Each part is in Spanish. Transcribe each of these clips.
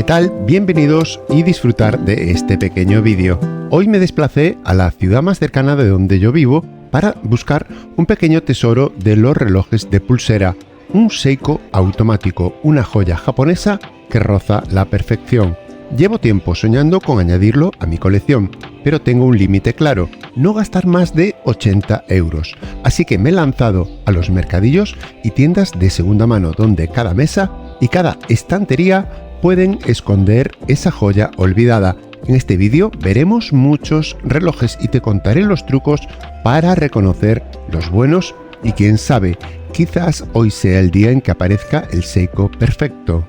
tal? Bienvenidos y disfrutar de este pequeño vídeo. Hoy me desplacé a la ciudad más cercana de donde yo vivo para buscar un pequeño tesoro de los relojes de pulsera, un Seiko automático, una joya japonesa que roza la perfección. Llevo tiempo soñando con añadirlo a mi colección, pero tengo un límite claro, no gastar más de 80 euros. Así que me he lanzado a los mercadillos y tiendas de segunda mano donde cada mesa y cada estantería pueden esconder esa joya olvidada. En este vídeo veremos muchos relojes y te contaré los trucos para reconocer los buenos y quién sabe, quizás hoy sea el día en que aparezca el Seiko perfecto.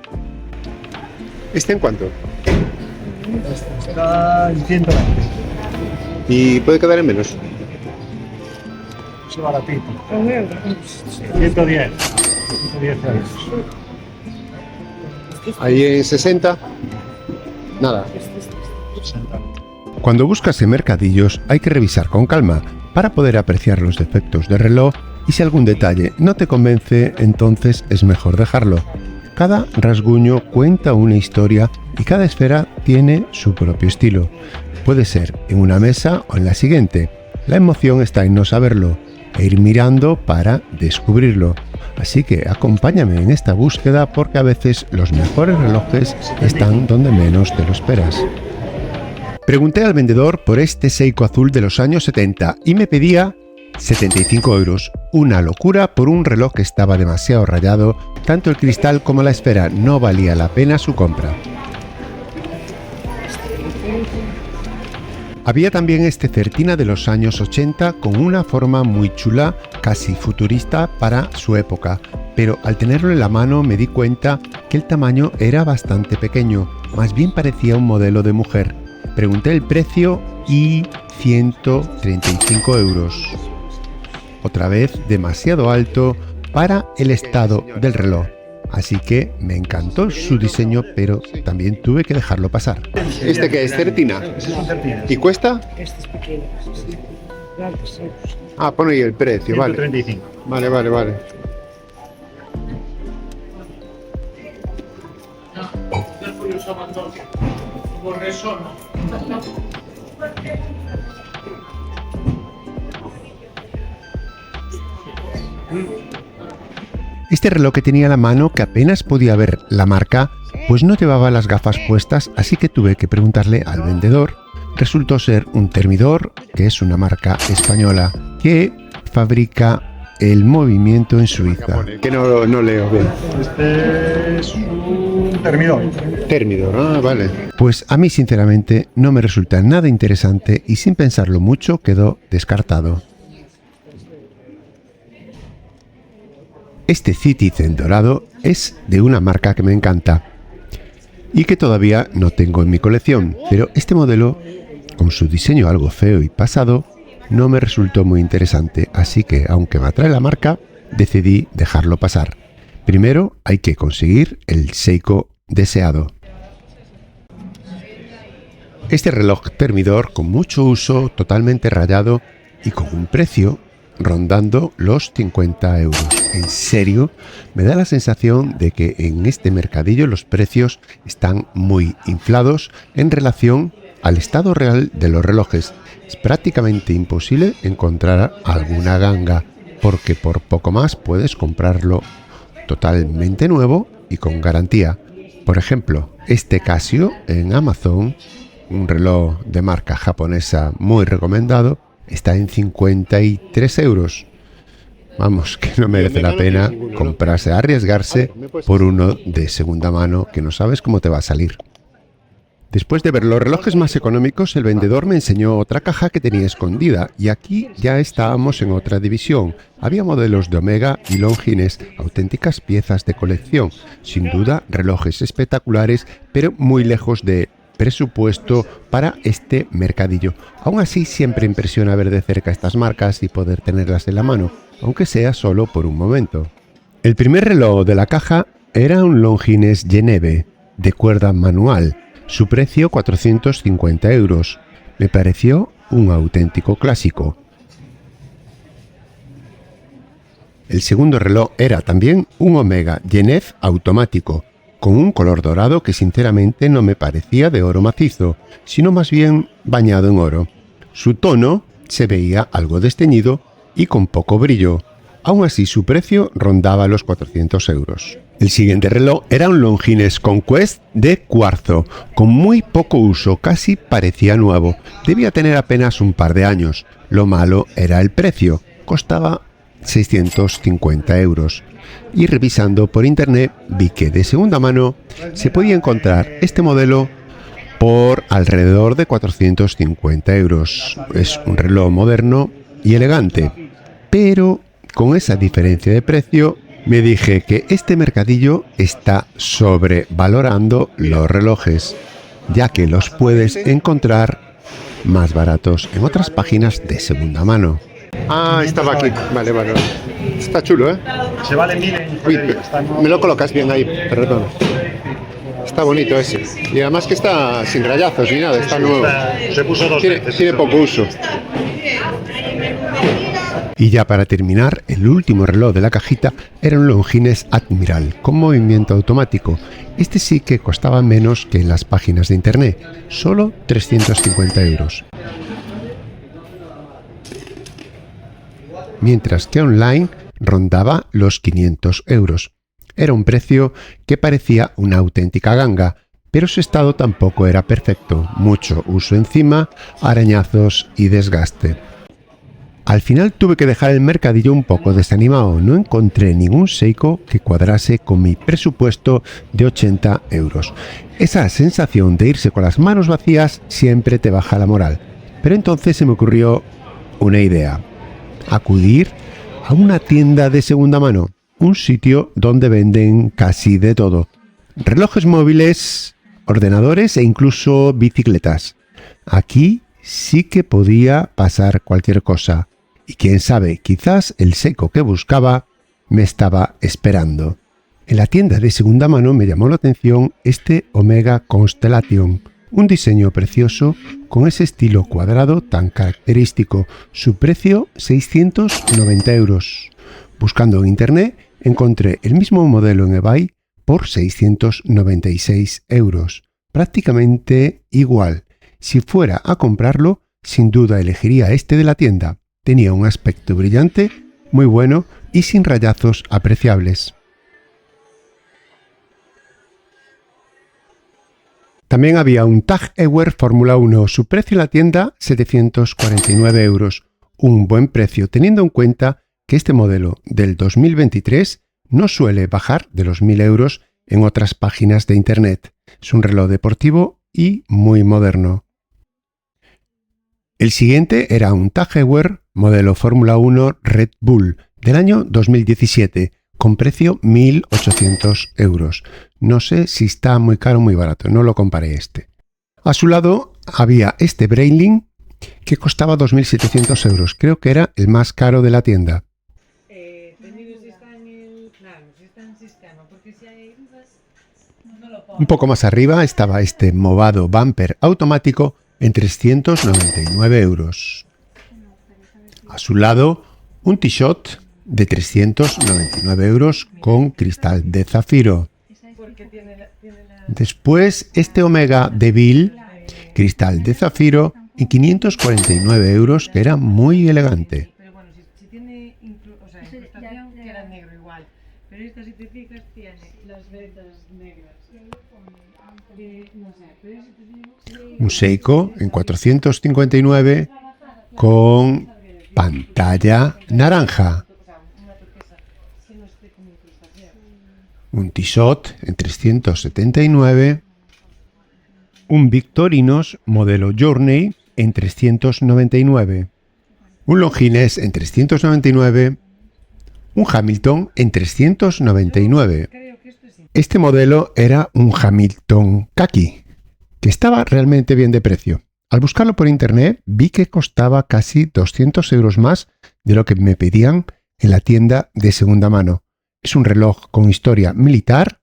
¿Este en cuánto? Está en 120. ¿Y puede quedar en menos? Es baratito. 110. 110 euros. Ahí en 60. Nada. 60. Cuando buscas en mercadillos hay que revisar con calma para poder apreciar los defectos del reloj y si algún detalle no te convence, entonces es mejor dejarlo. Cada rasguño cuenta una historia y cada esfera tiene su propio estilo. Puede ser en una mesa o en la siguiente. La emoción está en no saberlo e ir mirando para descubrirlo. Así que acompáñame en esta búsqueda porque a veces los mejores relojes están donde menos te lo esperas. Pregunté al vendedor por este Seiko azul de los años 70 y me pedía 75 euros. Una locura por un reloj que estaba demasiado rayado, tanto el cristal como la esfera, no valía la pena su compra. Había también este Certina de los años 80 con una forma muy chula, casi futurista para su época, pero al tenerlo en la mano me di cuenta que el tamaño era bastante pequeño, más bien parecía un modelo de mujer. Pregunté el precio y 135 euros. Otra vez demasiado alto para el estado del reloj. Así que me encantó su diseño, pero también tuve que dejarlo pasar. ¿Este qué es? ¿Certina? Es un Certina. ¿Y cuesta? Este es pequeño. Grandes euros. Ah, pone ahí el precio, vale. 135. Vale. Este reloj que tenía a la mano, que apenas podía ver la marca, pues no llevaba las gafas puestas, así que tuve que preguntarle al vendedor. Resultó ser un Thermidor, que es una marca española, que fabrica el movimiento en Suiza. Que no leo bien. Este es un Thermidor. Thermidor, vale. Pues a mí sinceramente no me resulta nada interesante y sin pensarlo mucho quedó descartado. Este Citizen dorado es de una marca que me encanta y que todavía no tengo en mi colección, pero este modelo, con su diseño algo feo y pasado, no me resultó muy interesante, así que aunque me atrae la marca, decidí dejarlo pasar. Primero hay que conseguir el Seiko deseado. Este reloj Thermidor con mucho uso, totalmente rayado y con un precio rondando los 50 euros. En serio, me da la sensación de que en este mercadillo los precios están muy inflados en relación al estado real de los relojes. Es prácticamente imposible encontrar alguna ganga, porque por poco más puedes comprarlo totalmente nuevo y con garantía. Por ejemplo, este Casio en Amazon, un reloj de marca japonesa muy recomendado, está en 53 euros. Vamos, que no merece la pena comprarse, arriesgarse por uno de segunda mano que no sabes cómo te va a salir. Después de ver los relojes más económicos, el vendedor me enseñó otra caja que tenía escondida y aquí ya estábamos en otra división. Había modelos de Omega y Longines, auténticas piezas de colección. Sin duda, relojes espectaculares, pero muy lejos de presupuesto para este mercadillo. Aún así, siempre impresiona ver de cerca estas marcas y poder tenerlas en la mano, aunque sea solo por un momento. El primer reloj de la caja era un Longines Geneve de cuerda manual. Su precio 450 euros. Me pareció un auténtico clásico. El segundo reloj era también un Omega Genève automático, con un color dorado que sinceramente no me parecía de oro macizo, sino más bien bañado en oro. Su tono se veía algo desteñido y con poco brillo. Aún así, su precio rondaba los 400 euros. El siguiente reloj era un Longines Conquest de cuarzo, con muy poco uso, casi parecía nuevo. Debía tener apenas un par de años. Lo malo era el precio. Costaba 650 euros. Y revisando por internet vi que de segunda mano se podía encontrar este modelo por alrededor de 450 euros. Es un reloj moderno y elegante, pero con esa diferencia de precio me dije que este mercadillo está sobrevalorando los relojes, ya que los puedes encontrar más baratos en otras páginas de segunda mano. Ah, estaba aquí. Vale. Está chulo, ¿eh? Se vale 1000 en joyería. Me lo colocas bien ahí, perdón. Está bonito ese. Y además que está sin rayazos ni nada, está nuevo. Se puso dos veces. Tiene poco uso. Y ya para terminar, el último reloj de la cajita era un Longines Admiral con movimiento automático. Este sí que costaba menos que en las páginas de internet, solo 350 euros. Mientras que online rondaba los 500 euros. Era un precio que parecía una auténtica ganga, pero su estado tampoco era perfecto, mucho uso encima, arañazos y desgaste. Al final tuve que dejar el mercadillo un poco desanimado, no encontré ningún Seiko que cuadrase con mi presupuesto de 80 euros. Esa sensación de irse con las manos vacías siempre te baja la moral, pero entonces se me ocurrió una idea: acudir a una tienda de segunda mano, un sitio donde venden casi de todo: relojes móviles, ordenadores e incluso bicicletas. Aquí sí que podía pasar cualquier cosa. Y quién sabe, quizás el Seiko que buscaba me estaba esperando. En la tienda de segunda mano me llamó la atención este Omega Constellation, un diseño precioso con ese estilo cuadrado tan característico. Su precio 690 euros. Buscando en internet encontré el mismo modelo en eBay por 696 euros. Prácticamente igual. Si fuera a comprarlo, sin duda elegiría este de la tienda. Tenía un aspecto brillante, muy bueno y sin rayazos apreciables. También había un TAG Heuer Fórmula 1, su precio en la tienda 749 euros. Un buen precio teniendo en cuenta que este modelo del 2023 no suele bajar de los 1000 euros en otras páginas de internet. Es un reloj deportivo y muy moderno. El siguiente era un TAG Heuer modelo Fórmula 1 Red Bull del año 2017 con precio 1.800 euros. No sé si está muy caro o muy barato, no lo comparé este. A su lado había este Breitling que costaba 2.700 euros. Creo que era el más caro de la tienda. Un poco más arriba estaba este Movado Bumper automático en 399 euros. A su lado, un Tissot de 399 euros con cristal de zafiro. Después, este Omega Deville, cristal de zafiro, en 549 euros, que era muy elegante. Un Seiko en 459 con pantalla naranja. Un Tissot en 379. Un Victorinox modelo Journey en 399. Un Longines en 399. Un Hamilton en 399. Este modelo era un Hamilton Khaki, que estaba realmente bien de precio. Al buscarlo por internet vi que costaba casi 200 euros más de lo que me pedían en la tienda de segunda mano. Es un reloj con historia militar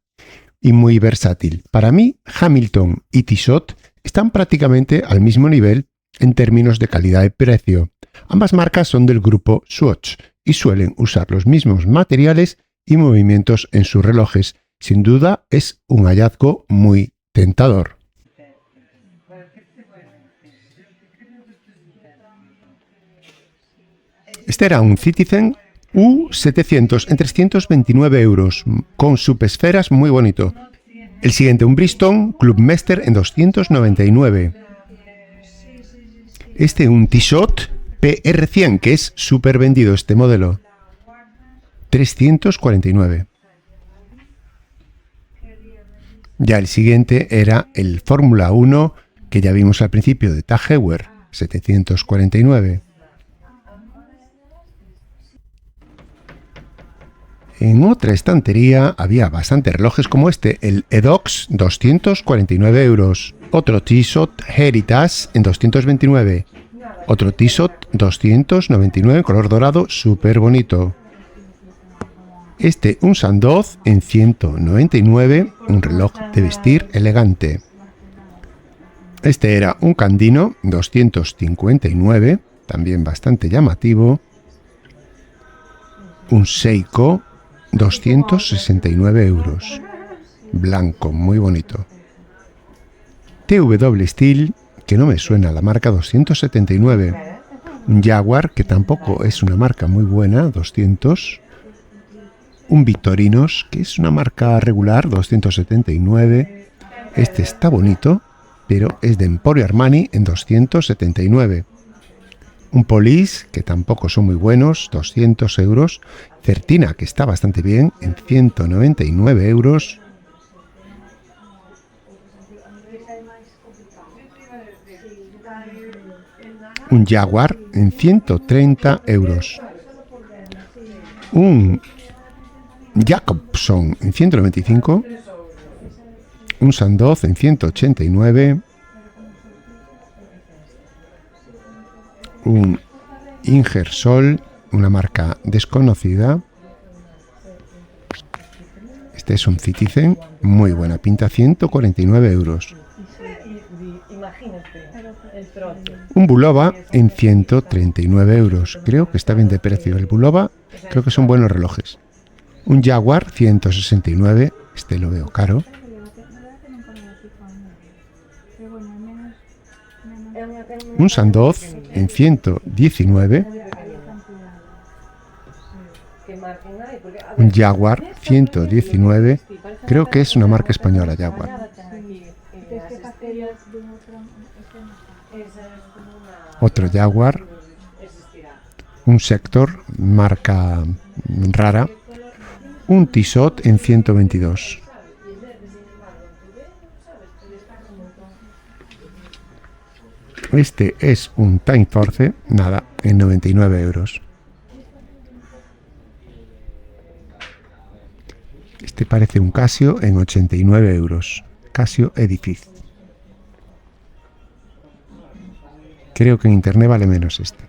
y muy versátil. Para mí, Hamilton y Tissot están prácticamente al mismo nivel en términos de calidad y precio. Ambas marcas son del grupo Swatch y suelen usar los mismos materiales y movimientos en sus relojes, Sin duda es un hallazgo muy tentador. Este era un Citizen U700 en 329 euros, con subesferas muy bonito. El siguiente, un Bristol Clubmaster en 299. Este, un Tissot PR100, que es súper vendido este modelo. 349. Ya el siguiente era el Fórmula 1, que ya vimos al principio, de TAG Heuer, 749. En otra estantería había bastantes relojes como este, el Edox, 249 euros. Otro Tissot Heritage en 229. Otro Tissot 299 en color dorado, súper bonito. Este, un Sandoz en 199, un reloj de vestir elegante. Este era un Candino, 259, también bastante llamativo. Un Seiko, 269 euros. Blanco, muy bonito. TW Steel, que no me suena la marca, 279. Un Jaguar, que tampoco es una marca muy buena, 200. Un Victorinos, que es una marca regular, 279. Este está bonito, pero es de Emporio Armani en 279. Un Police, que tampoco son muy buenos, 200 euros. Certina, que está bastante bien, en 199 euros. Un Jaguar en 130 euros. Un Jacobson en 195. Un Sandoz en 189. Un Ingersoll, una marca desconocida. Este es un Citizen, muy buena pinta, 149 euros. Un Bulova en 139 euros. Creo que está bien de precio. El Bulova, creo que son buenos relojes. Un Jaguar, 169. Este lo veo caro. Un Sandoz en 119. Un Jaguar 119. Creo que es una marca española, Jaguar. Otro Jaguar. Un Sector, marca rara. Un Tissot en 122. Este es un Time Force, nada, en 99 euros. Este parece un Casio en 89 euros. Casio Edifice. Creo que en internet vale menos este.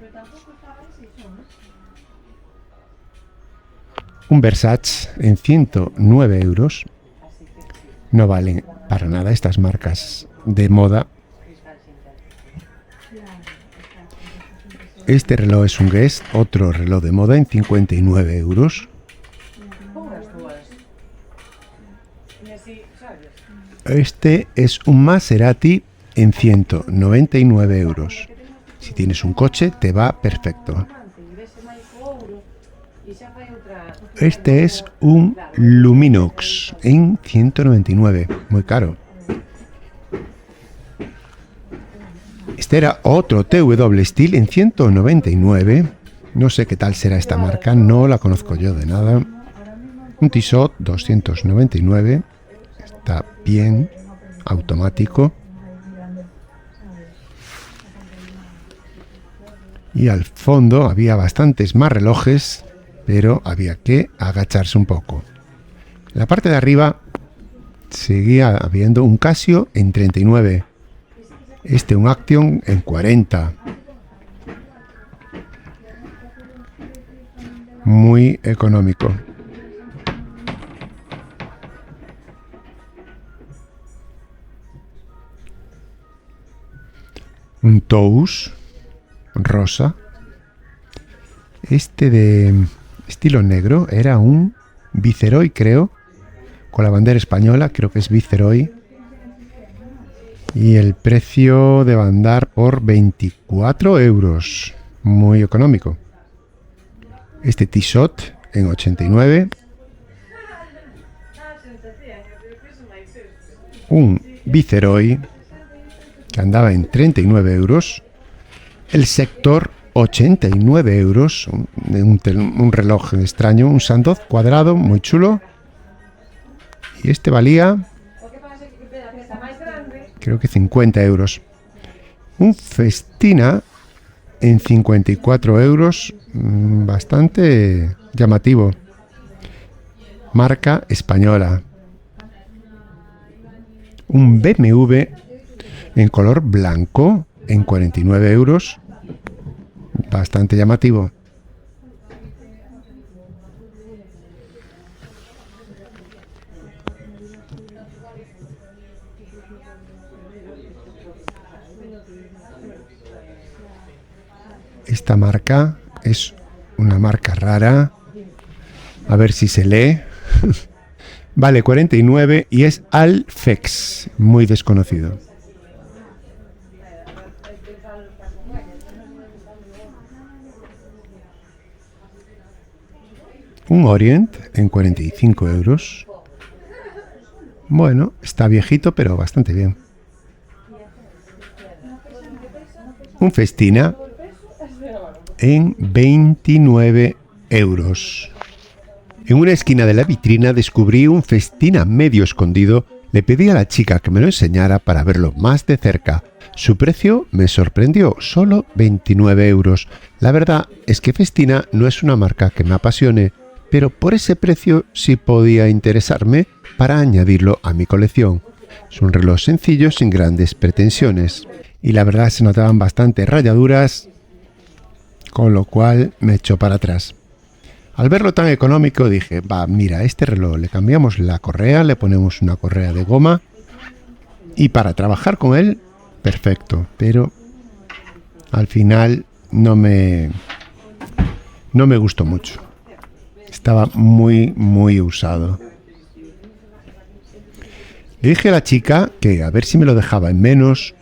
Un Versace en 109 euros. No valen para nada estas marcas de moda. Este reloj es un Guess, otro reloj de moda en 59 euros. Este es un Maserati en 199 euros. Si tienes un coche, te va perfecto. Este es un Luminox en 199, muy caro. Este era otro TW Steel en 199. No sé qué tal será esta marca, no la conozco yo de nada. Un Tissot 299. Está bien, automático. Y al fondo había bastantes más relojes, pero había que agacharse un poco. En la parte de arriba seguía habiendo un Casio en 39. Este un Action en 40. Muy económico. Un Tous rosa. Este de estilo negro era un Viceroy, creo. con la bandera española, creo que es Viceroy. Y el precio debe andar por 24 euros. Muy económico. Este Tissot en 89. Un Viceroy que andaba en 39 euros. El Sector, 89 euros. Un reloj extraño, un Sandoz cuadrado, muy chulo. Y este valía, creo que 50 euros. Un Festina en 54 euros, bastante llamativo. Marca española. Un BMW en color blanco en 49 euros, bastante llamativo. Esta marca es una marca rara. A ver si se lee. Vale 49 y es Alfex, muy desconocido. Un Orient en 45 euros. Bueno, está viejito, pero bastante bien. Un Festina en 29 euros. En una esquina de la vitrina descubrí un Festina medio escondido. Le pedí a la chica que me lo enseñara para verlo más de cerca. Su precio me sorprendió, solo 29 euros. La verdad es que Festina no es una marca que me apasione, pero por ese precio sí podía interesarme para añadirlo a mi colección. Es un reloj sencillo sin grandes pretensiones. Y la verdad se notaban bastante rayaduras, con lo cual me echó para atrás. Al verlo tan económico dije, va, mira, este reloj le cambiamos la correa, le ponemos una correa de goma y para trabajar con él, perfecto. Pero al final no me gustó mucho. Estaba muy usado. Le dije a la chica que a ver si me lo dejaba en menos.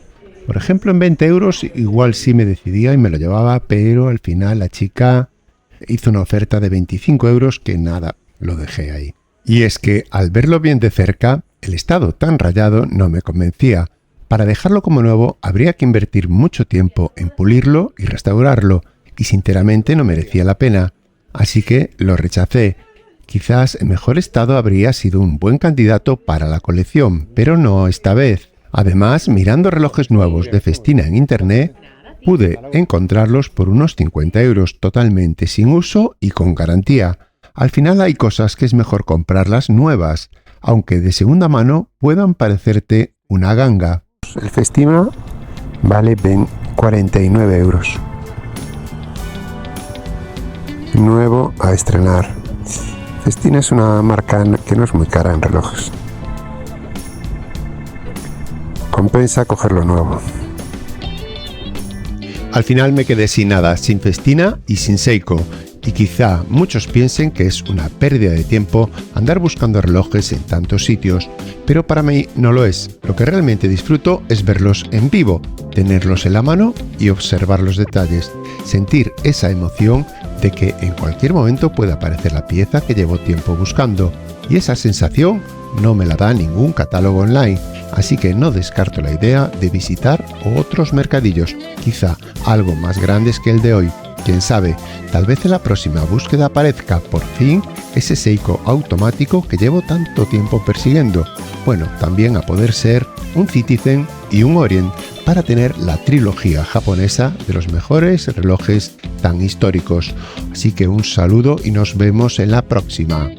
Por ejemplo, en 20 euros igual sí me decidía y me lo llevaba, pero al final la chica hizo una oferta de 25 euros que nada, lo dejé ahí. Y es que al verlo bien de cerca, el estado tan rayado no me convencía. Para dejarlo como nuevo habría que invertir mucho tiempo en pulirlo y restaurarlo, y sinceramente no merecía la pena. Así que lo rechacé. Quizás en mejor estado habría sido un buen candidato para la colección, pero no esta vez. Además, mirando relojes nuevos de Festina en internet, pude encontrarlos por unos 50 euros totalmente sin uso y con garantía. Al final hay cosas que es mejor comprarlas nuevas, aunque de segunda mano puedan parecerte una ganga. El Festina vale 49 euros. Nuevo a estrenar. Festina es una marca que no es muy cara en relojes. Compensa cogerlo nuevo. Al final me quedé sin nada, sin Festina y sin Seiko, y quizá muchos piensen que es una pérdida de tiempo andar buscando relojes en tantos sitios, pero para mí no lo es. Lo que realmente disfruto es verlos en vivo, tenerlos en la mano y observar los detalles, sentir esa emoción de que en cualquier momento puede aparecer la pieza que llevo tiempo buscando, y esa sensación no me la da ningún catálogo online. Así que no descarto la idea de visitar otros mercadillos, quizá algo más grandes que el de hoy. Quién sabe, tal vez en la próxima búsqueda aparezca por fin ese Seiko automático que llevo tanto tiempo persiguiendo. Bueno, también a poder ser un Citizen y un Orient para tener la trilogía japonesa de los mejores relojes tan históricos. Así que un saludo y nos vemos en la próxima.